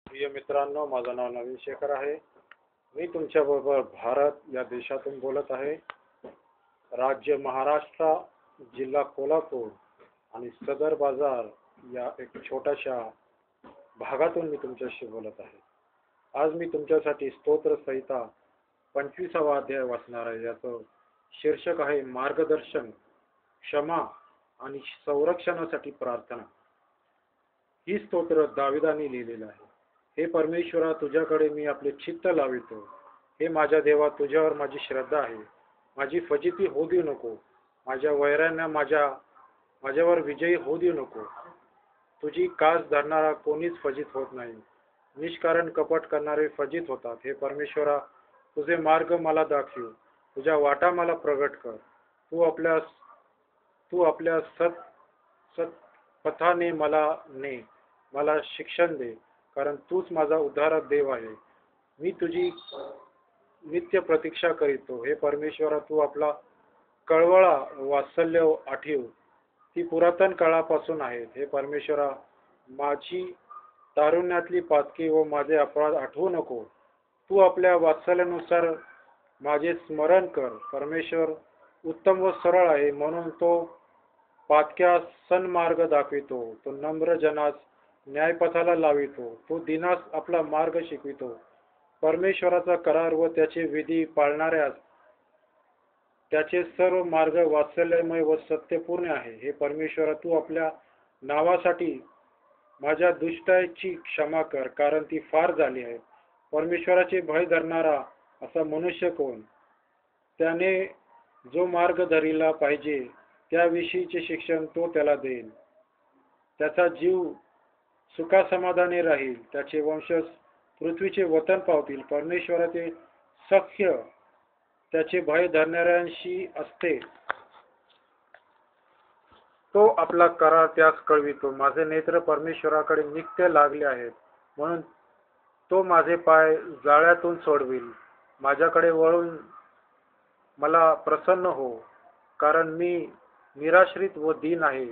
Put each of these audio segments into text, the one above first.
प्रिय मित्रांनो, माझं नाव नवीन शेखर आहे. मी तुमच्याबरोबर भारत या देशातून बोलत आहे. राज्य महाराष्ट्र, जिल्हा कोल्हापूर आणि सदर बाजार या एक छोट्याशा भागातून मी तुमच्याशी बोलत आहे. आज मी तुमच्यासाठी स्तोत्र संहिता 25वा अध्याय वाचणार आहे. याचं शीर्षक आहे मार्गदर्शन, क्षमा आणि संरक्षणासाठी प्रार्थना. ही स्तोत्र दाविदाने लिहिलेलं आहे. हे परमेश्वरा, तुझ्याकडे मी आपले चित्त लावितो. हे माझ्या देवा, तुझ्यावर माझी श्रद्धा आहे. माझी फजिती होऊ देऊ नको. माझ्या वैरांना माझ्यावर विजयी होऊ देऊ नको. तुझी कास धरणारा कोणीच फजित होत नाही. निष्कारण कपट करणारे फजित होतात. हे परमेश्वरा, तुझे मार्ग मला दाखव. तुझ्या वाटा मला प्रगट कर. तू आपल्या सत पथाने मला ने. मला शिक्षण दे, कारण तूच माझा उद्धारक देव आहे. मी तुझी नित्य प्रतीक्षा करीतो. हे परमेश्वरा, तू आपला कळवळा वात्सल्य आठीव. ती पुरातन काळापासून आहेत. हे परमेश्वरा, माझी तारुण्यातली पातकी व माझे अपराध आठवू नको. तू आपल्या वात्सल्यानुसार माझे स्मरण कर. परमेश्वर उत्तम व सरळ आहे, म्हणून तो पातक्यास सन्मार्ग दाखवितो. तो नम्र जनास न्यायपथाला लावितो. तो दिनास आपला मार्ग शिकवितो. परमेश्वराचा करार व त्याचे विधी पाळणाऱ्यास त्याचे सर्व मार्ग वात्सल्यमय व सत्यपूर्ण आहे. हे परमेश्वरा, तू आपल्या नावासाठी माझ्या दुष्टाची क्षमा कर, कारण ती फार झाली आहे. परमेश्वराचे भय धरणारा असा मनुष्य कोण? त्याने जो मार्ग धरिला पाहिजे त्याविषयीचे शिक्षण तो त्याला देईल. त्याचा जीव सुखासमाधानी राहील. त्याचे वंशज पृथ्वीचे वतन पावतील. परमेश्वराचे सख्य त्याचे भय धरणाऱ्यांशी असते. तो आपला करार त्यास कळवितो. माझे नेत्र परमेश्वराकडे नित्य लागले आहेत, म्हणून तो माझे पाय जाळ्यातून सोडविल. माझ्याकडे वळून मला प्रसन्न हो, कारण मी निराश्रित व दीन आहे.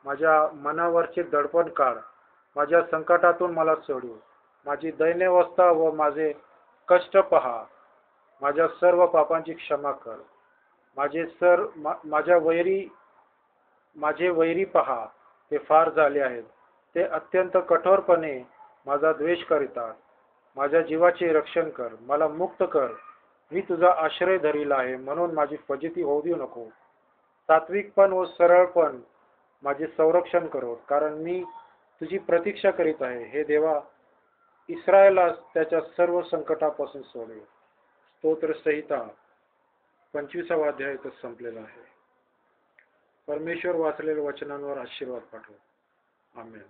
माझ्या मनावरचे दडपण काढ. माझ्या संकटातून मला सोडव. माझी दैन्यावस्था व माझे कष्ट पहा. माझ्या सर्व पापांची क्षमा कर. माझे वैरी पहा, ते फार झाले आहेत. ते अत्यंत कठोरपणे माझा द्वेष करीतात. माझ्या जीवाचे रक्षण कर. मला मुक्त कर. मी तुझा आश्रय धरिला आहे, म्हणून माझी फजिती होऊ देऊ नको. सात्विकपण व सरळपण माझे संरक्षण करो, कारण मी तुझी प्रतीक्षा करीत आहे. हे देवा, इस्रायलास त्याच्या सर्व संकटापासून सोडव. स्तोत्र संहिता 25वा अध्याय इथं संपलेला आहे. परमेश्वर वाचलेल्या वचनांवर आशीर्वाद पाठव. आमेन.